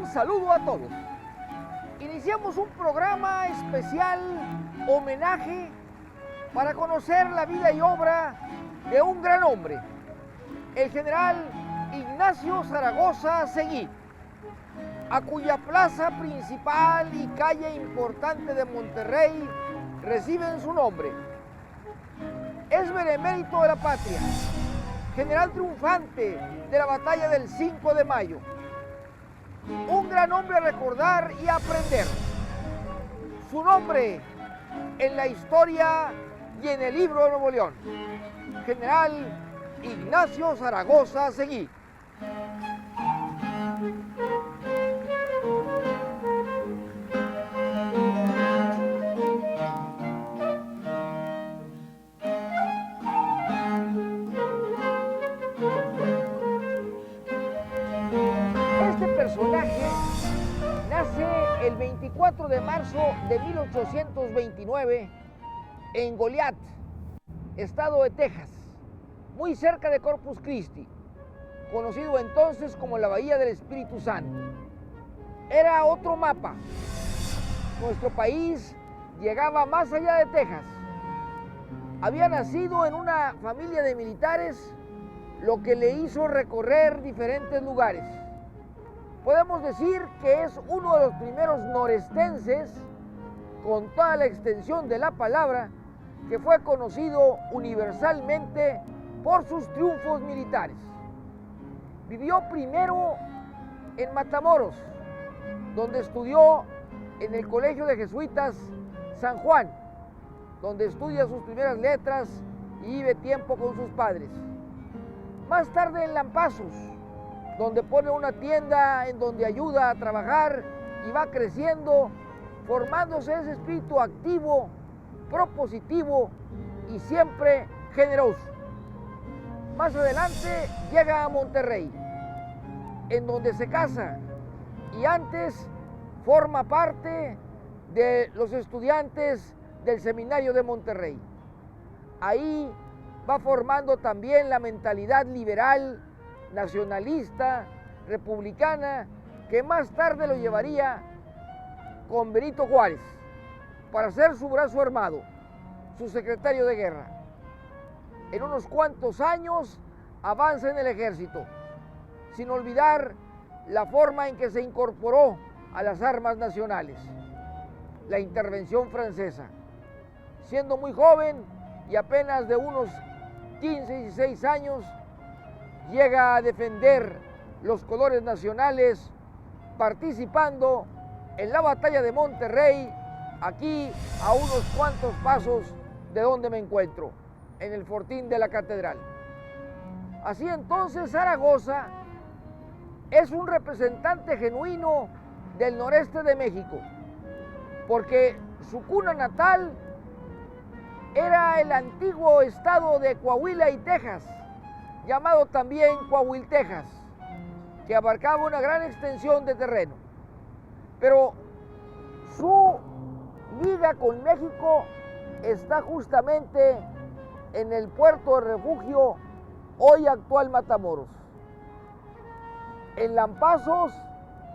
saludo a todos. Iniciamos un programa especial homenaje para conocer la vida y obra de un gran hombre, el general Ignacio Zaragoza Seguí, a cuya plaza principal y calle importante de Monterrey reciben su nombre. Es benemérito de la patria, general triunfante de la batalla del 5 de mayo. Un gran hombre a recordar y a aprender. Su nombre en la historia y en el libro de Nuevo León. General Ignacio Zaragoza Seguí. Este personaje nace el 24 de marzo de 1829 en Goliad, estado de Texas, muy cerca de Corpus Christi, conocido entonces como la Bahía del Espíritu Santo. Era otro mapa. Nuestro país llegaba más allá de Texas. Había nacido en una familia de militares, lo que le hizo recorrer diferentes lugares. Podemos decir que es uno de los primeros norestenses, con toda la extensión de la palabra, que fue conocido universalmente por sus triunfos militares. Vivió primero en Matamoros, donde estudió en el Colegio de Jesuitas San Juan, donde estudia sus primeras letras y vive tiempo con sus padres. Más tarde en Lampazos, donde pone una tienda en donde ayuda a trabajar y va creciendo, formándose ese espíritu activo, propositivo y siempre generoso. Más adelante llega a Monterrey, en donde se casa y antes forma parte de los estudiantes del Seminario de Monterrey. Ahí va formando también la mentalidad liberal, nacionalista, republicana, que más tarde lo llevaría con Benito Juárez para ser su brazo armado, su secretario de guerra. En unos cuantos años avanza en el ejército, sin olvidar la forma en que se incorporó a las armas nacionales, la intervención francesa. Siendo muy joven y apenas de unos 15, 16 años, llega a defender los colores nacionales, participando en la batalla de Monterrey, aquí a unos cuantos pasos de donde me encuentro, en el fortín de la catedral. Así entonces Zaragoza es un representante genuino del noreste de México, porque su cuna natal era el antiguo estado de Coahuila y Texas, llamado también Coahuiltejas, que abarcaba una gran extensión de terreno. Pero su liga con México está justamente en el puerto de refugio, hoy actual Matamoros. En Lampazos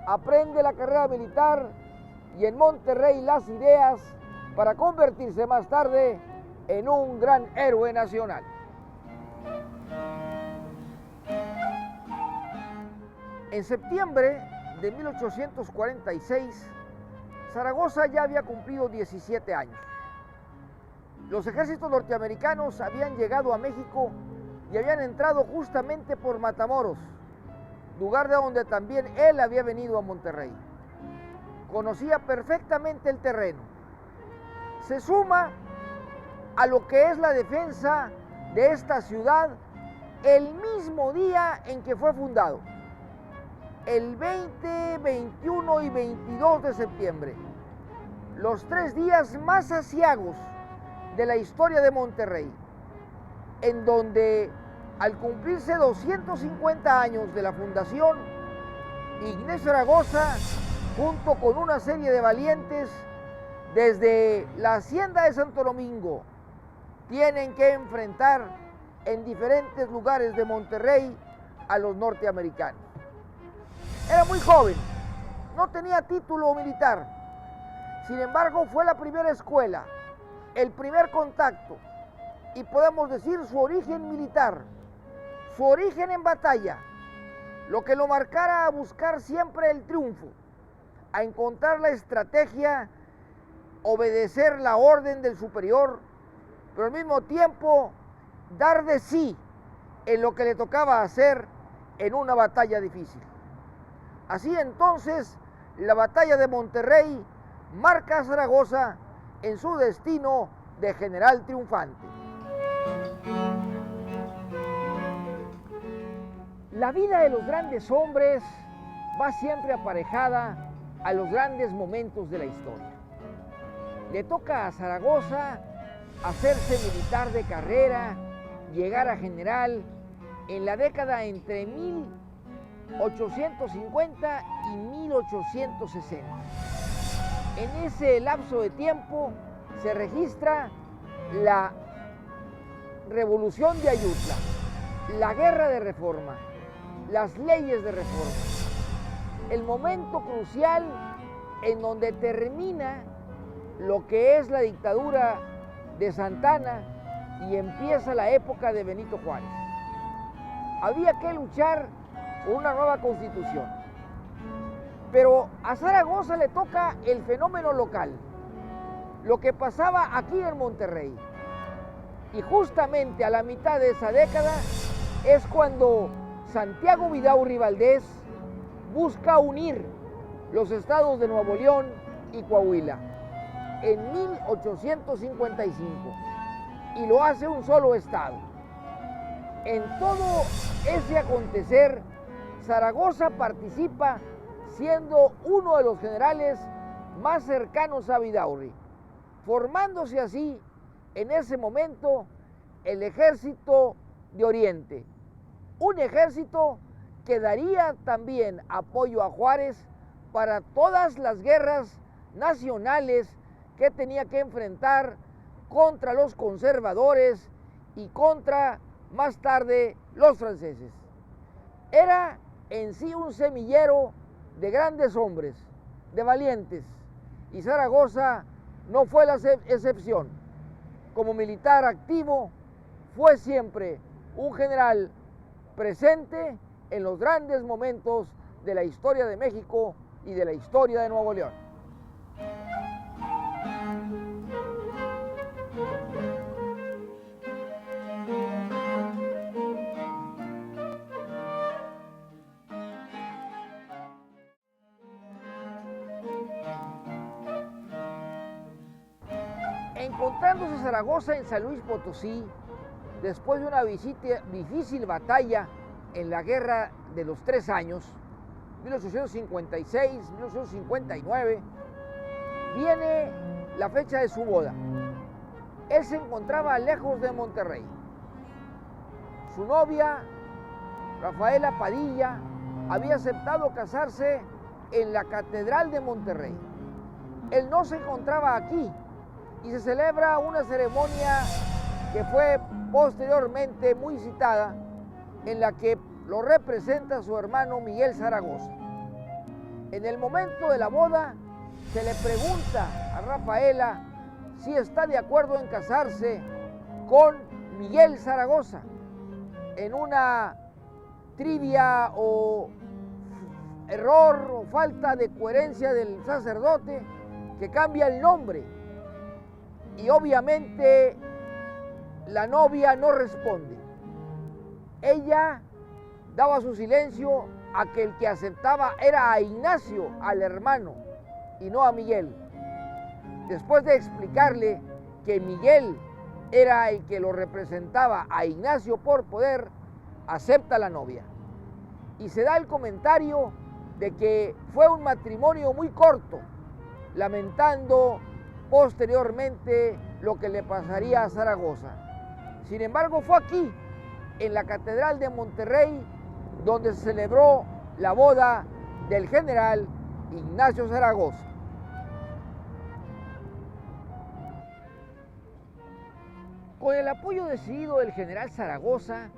aprende la carrera militar y en Monterrey las ideas para convertirse más tarde en un gran héroe nacional. En septiembre de 1846, Zaragoza ya había cumplido 17 años. Los ejércitos norteamericanos habían llegado a México y habían entrado justamente por Matamoros, lugar de donde también él había venido a Monterrey. Conocía perfectamente el terreno. Se suma a lo que es la defensa de esta ciudad el mismo día en que fue fundado, el 20, 21 y 22 de septiembre, los 3 días más aciagos de la historia de Monterrey, en donde al cumplirse 250 años de la fundación, Ignacio Zaragoza, junto con una serie de valientes, desde la hacienda de Santo Domingo, tienen que enfrentar en diferentes lugares de Monterrey a los norteamericanos. Era muy joven, no tenía título militar. Sin embargo, fue la primera escuela, el primer contacto y podemos decir su origen militar, su origen en batalla, lo que lo marcara a buscar siempre el triunfo, a encontrar la estrategia, obedecer la orden del superior, pero al mismo tiempo dar de sí en lo que le tocaba hacer en una batalla difícil. Así entonces, la batalla de Monterrey marca a Zaragoza en su destino de general triunfante. La vida de los grandes hombres va siempre aparejada a los grandes momentos de la historia. Le toca a Zaragoza hacerse militar de carrera, llegar a general en la década entre 1850 y 1860. En ese lapso de tiempo se registra la Revolución de Ayutla, la Guerra de Reforma, las leyes de reforma, el momento crucial en donde termina lo que es la dictadura de Santana y empieza la época de Benito Juárez. Había que luchar por una nueva constitución. Pero a Zaragoza le toca el fenómeno local, lo que pasaba aquí en Monterrey. Y justamente a la mitad de esa década es cuando Santiago Vidaurri Valdés busca unir los estados de Nuevo León y Coahuila en 1855 y lo hace un solo estado. En todo ese acontecer, Zaragoza participa siendo uno de los generales más cercanos a Vidaurri, formándose así en ese momento el Ejército de Oriente, un ejército que daría también apoyo a Juárez para todas las guerras nacionales que tenía que enfrentar contra los conservadores y contra, más tarde, los franceses. Era en sí un semillero de grandes hombres, de valientes, y Zaragoza no fue la excepción. Como militar activo, fue siempre un general presente en los grandes momentos de la historia de México y de la historia de Nuevo León. Encontrándose Zaragoza en San Luis Potosí, después de una difícil batalla en la Guerra de los 3 años, 1856-1859, viene la fecha de su boda. Él se encontraba lejos de Monterrey. Su novia, Rafaela Padilla, había aceptado casarse en la Catedral de Monterrey. Él no se encontraba aquí y se celebra una ceremonia que fue posteriormente muy citada, en la que lo representa su hermano Miguel Zaragoza. En el momento de la boda se le pregunta a Rafaela si está de acuerdo en casarse con Miguel Zaragoza, en una trivia o error o falta de coherencia del sacerdote que cambia el nombre. Y obviamente la novia no responde. Ella daba su silencio a que el que aceptaba era a Ignacio, al hermano, y no a Miguel. Después de explicarle que Miguel era el que lo representaba a Ignacio por poder, acepta la novia. Y se da el comentario de que fue un matrimonio muy corto, lamentando posteriormente lo que le pasaría a Zaragoza. Sin embargo, fue aquí, en la Catedral de Monterrey, donde se celebró la boda del general Ignacio Zaragoza. Con el apoyo decidido del general Zaragoza,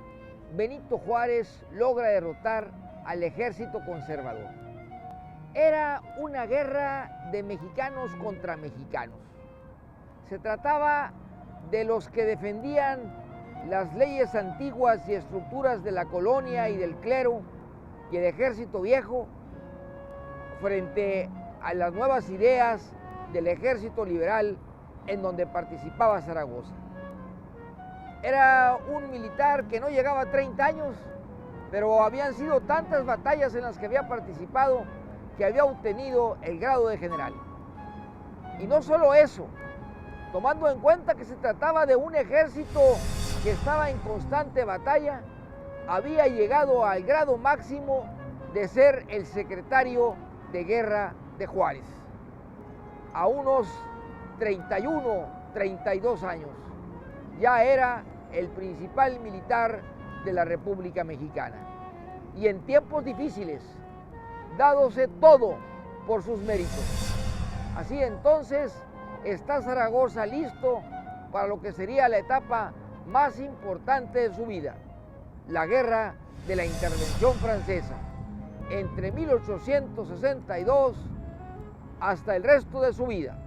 Benito Juárez logra derrotar al ejército conservador. Era una guerra de mexicanos contra mexicanos. Se trataba de los que defendían las leyes antiguas y estructuras de la colonia y del clero y el ejército viejo frente a las nuevas ideas del ejército liberal en donde participaba Zaragoza. Era un militar que no llegaba a 30 años, pero habían sido tantas batallas en las que había participado que había obtenido el grado de general. Y no solo eso, tomando en cuenta que se trataba de un ejército que estaba en constante batalla, había llegado al grado máximo de ser el secretario de guerra de Juárez, a unos 31, 32 años. Ya era el principal militar de la República Mexicana. Y en tiempos difíciles, dádose todo por sus méritos. Así entonces está Zaragoza listo para lo que sería la etapa más importante de su vida, la guerra de la intervención francesa, entre 1862 hasta el resto de su vida.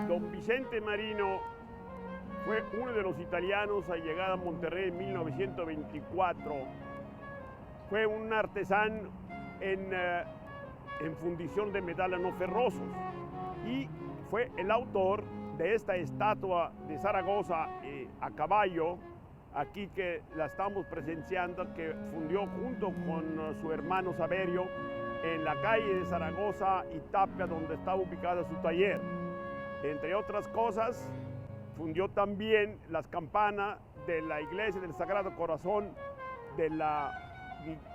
Don Vicente Marino fue uno de los italianos a llegar a Monterrey en 1924. Fue un artesano en fundición de metales no ferrosos y fue el autor de esta estatua de Zaragoza a caballo, aquí que la estamos presenciando, que fundió junto con su hermano Saverio en la calle de Zaragoza y Tapia, donde está ubicado su taller. Entre otras cosas, fundió también las campanas de la iglesia del Sagrado Corazón de la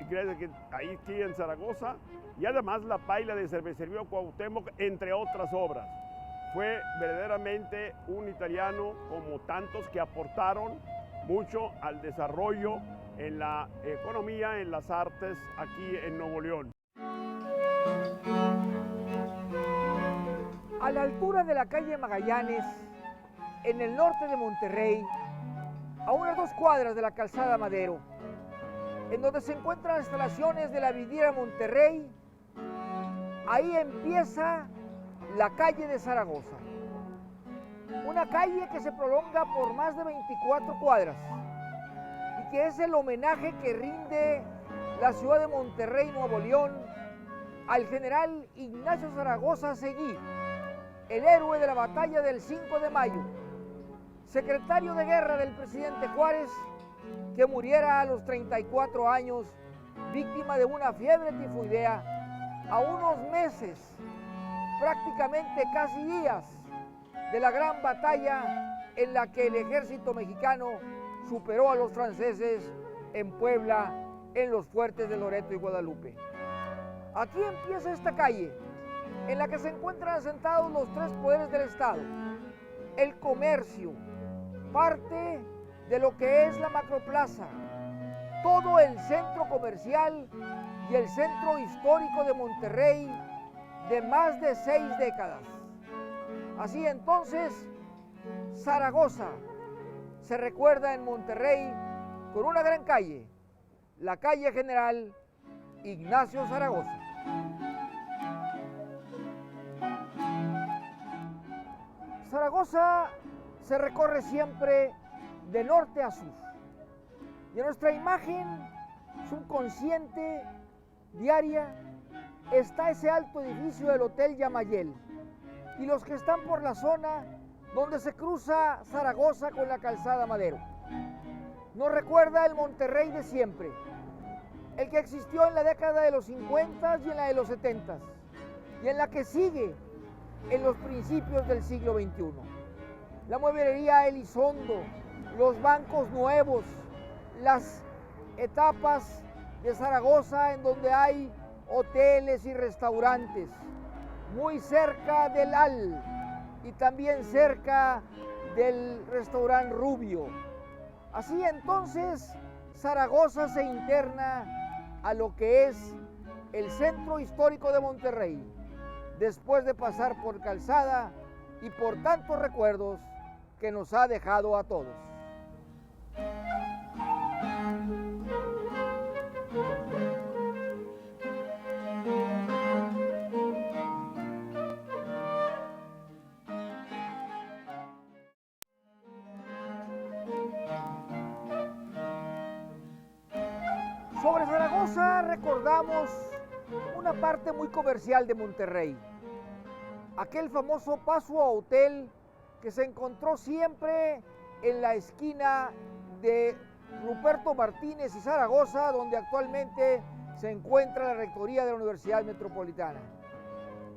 iglesia que ahí aquí en Zaragoza, y además la paila de Cervecería Cuauhtémoc, entre otras obras. Fue verdaderamente un italiano como tantos que aportaron mucho al desarrollo en la economía, en las artes aquí en Nuevo León. A la altura de la calle Magallanes, en el norte de Monterrey, a unas 2 cuadras de la calzada Madero, en donde se encuentran las instalaciones de la vidriera Monterrey, ahí empieza la calle de Zaragoza. Una calle que se prolonga por más de 24 cuadras y que es el homenaje que rinde la ciudad de Monterrey, Nuevo León, al general Ignacio Zaragoza Seguí, el héroe de la batalla del 5 de mayo, secretario de guerra del presidente Juárez, que muriera a los 34 años, víctima de una fiebre tifoidea, a unos meses, prácticamente casi días, de la gran batalla en la que el ejército mexicano superó a los franceses en Puebla, en los fuertes de Loreto y Guadalupe. Aquí empieza esta calle, en la que se encuentran asentados los 3 poderes del Estado: el comercio, parte de lo que es la macroplaza, todo el centro comercial y el centro histórico de Monterrey de más de 6 décadas. Así entonces, Zaragoza se recuerda en Monterrey con una gran calle, la calle General Ignacio Zaragoza. Zaragoza se recorre siempre de norte a sur. Y en nuestra imagen subconsciente, diaria, está ese alto edificio del Hotel Yamayel. Y los que están por la zona donde se cruza Zaragoza con la calzada Madero. Nos recuerda el Monterrey de siempre, el que existió en la década de los 50 y en la de los 70 y en la que sigue en los principios del siglo XXI. La mueblería Elizondo, los bancos nuevos, las etapas de Zaragoza en donde hay hoteles y restaurantes, muy cerca del Al y también cerca del restaurante Rubio. Así entonces Zaragoza se interna a lo que es el centro histórico de Monterrey, después de pasar por Calzada y por tantos recuerdos que nos ha dejado a todos. Sobre Zaragoza recordamos una parte muy comercial de Monterrey, aquel famoso paso a hotel que se encontró siempre en la esquina de Ruperto Martínez y Zaragoza, donde actualmente se encuentra la rectoría de la Universidad Metropolitana.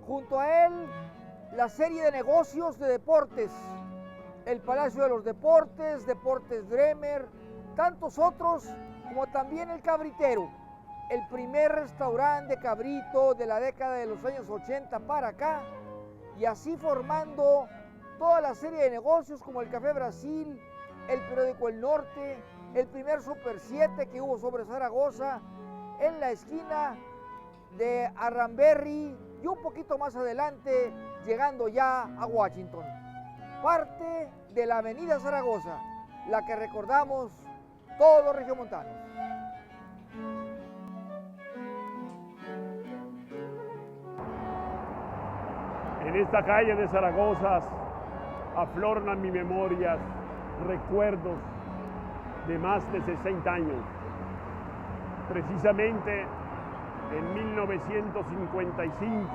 Junto a él, la serie de negocios de deportes, el Palacio de los Deportes, Deportes Bremer, tantos otros, como también el Cabritero, el primer restaurante de cabrito de la década de los años 80 para acá, y así formando toda la serie de negocios como el Café Brasil, el periódico El Norte, el primer Super 7 que hubo sobre Zaragoza, en la esquina de Arramberry y un poquito más adelante, llegando ya a Washington. Parte de la avenida Zaragoza, la que recordamos todos los regiomontanos. En esta calle de Zaragoza afloran mis memorias, recuerdos de más de 60 años. Precisamente en 1955,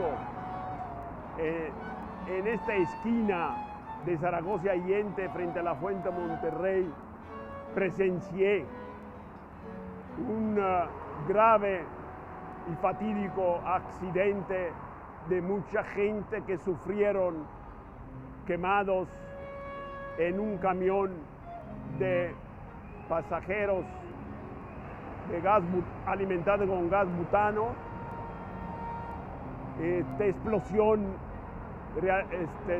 en esta esquina de Zaragoza y Ente, frente a la Fuente Monterrey, presencié un grave y fatídico accidente de mucha gente que sufrieron quemados en un camión de pasajeros de gas alimentado con gas butano. Esta explosión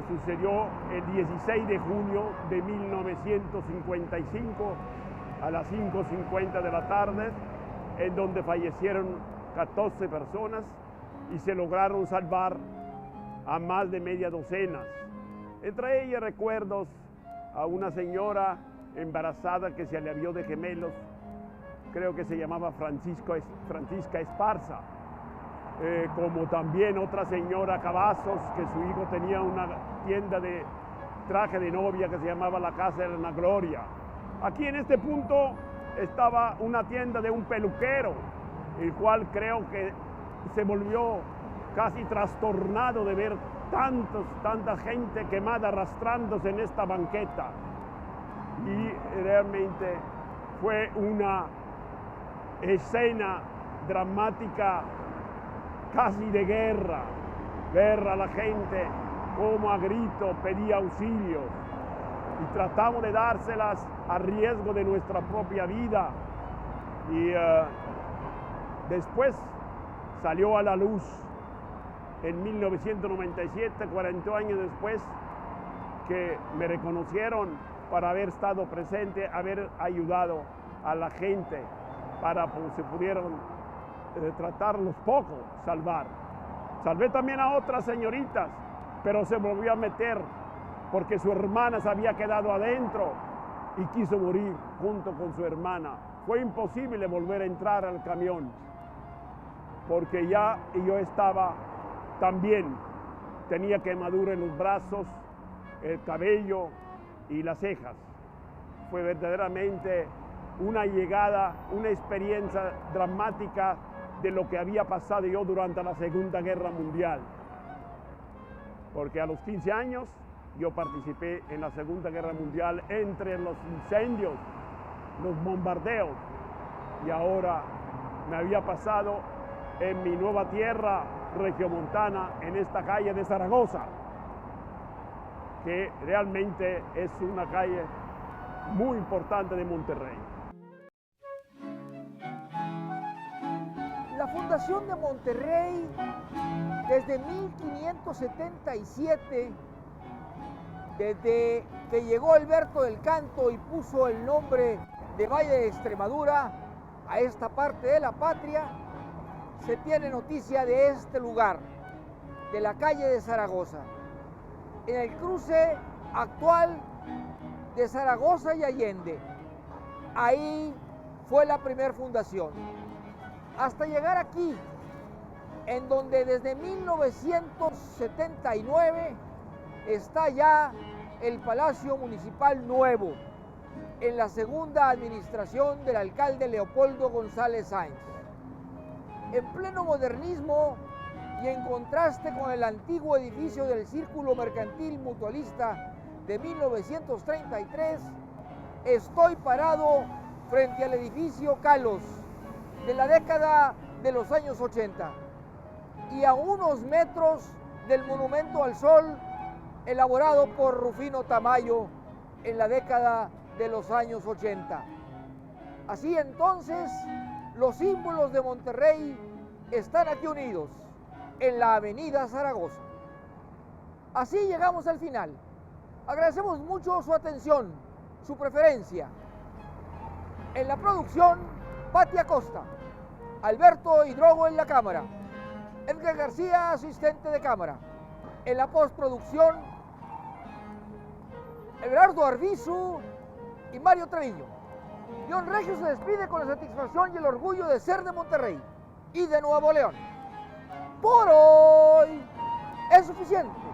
sucedió el 16 de junio de 1955 a las 5:50 de la tarde, en donde fallecieron 14 personas y se lograron salvar a más de media docena. Entre ellas recuerdos a una señora embarazada que se le abrió de gemelos, creo que se llamaba Francisca Esparza, como también otra señora Cavazos, que su hijo tenía una tienda de traje de novia que se llamaba la Casa de la Gloria. Aquí en este punto estaba una tienda de un peluquero, el cual creo que se volvió casi trastornado de ver tanta gente quemada arrastrándose en esta banqueta. Y realmente fue una escena dramática casi de guerra. Ver a la gente como a grito pedía auxilio y tratamos de dárselas a riesgo de nuestra propia vida. Y después salió a la luz en 1997, 40 años después, que me reconocieron para haber estado presente, haber ayudado a la gente para que se pudieron tratar los pocos, salvar. Salvé también a otras señoritas, pero se volvió a meter porque su hermana se había quedado adentro y quiso morir junto con su hermana. Fue imposible volver a entrar al camión porque ya yo estaba también, tenía quemadura en los brazos, el cabello y las cejas. Fue verdaderamente una llegada, una experiencia dramática de lo que había pasado yo durante la Segunda Guerra Mundial. Porque a los 15 años yo participé en la Segunda Guerra Mundial entre los incendios, los bombardeos, y ahora me había pasado en mi nueva tierra regiomontana, en esta calle de Zaragoza, que realmente es una calle muy importante de Monterrey. La fundación de Monterrey, desde 1577, desde que llegó Alberto del Canto y puso el nombre de Valle de Extremadura a esta parte de la patria, se tiene noticia de este lugar, de la calle de Zaragoza, en el cruce actual de Zaragoza y Allende. Ahí fue la primera fundación. Hasta llegar aquí, en donde desde 1979 está ya el Palacio Municipal Nuevo, en la segunda administración del alcalde Leopoldo González Sáenz. En pleno modernismo y en contraste con el antiguo edificio del Círculo Mercantil Mutualista de 1933, estoy parado frente al edificio Kalos de la década de los años 80 y a unos metros del Monumento al Sol elaborado por Rufino Tamayo en la década de los años 80. Así entonces, los símbolos de Monterrey están aquí unidos en la avenida Zaragoza. Así llegamos al final. Agradecemos mucho su atención, su preferencia. En la producción, Pati Acosta, Alberto Hidrogo en la cámara, Edgar García, asistente de cámara. En la postproducción, Everardo Arbizu y Mario Treviño. León Regio se despide con la satisfacción y el orgullo de ser de Monterrey y de Nuevo León. Por hoy es suficiente.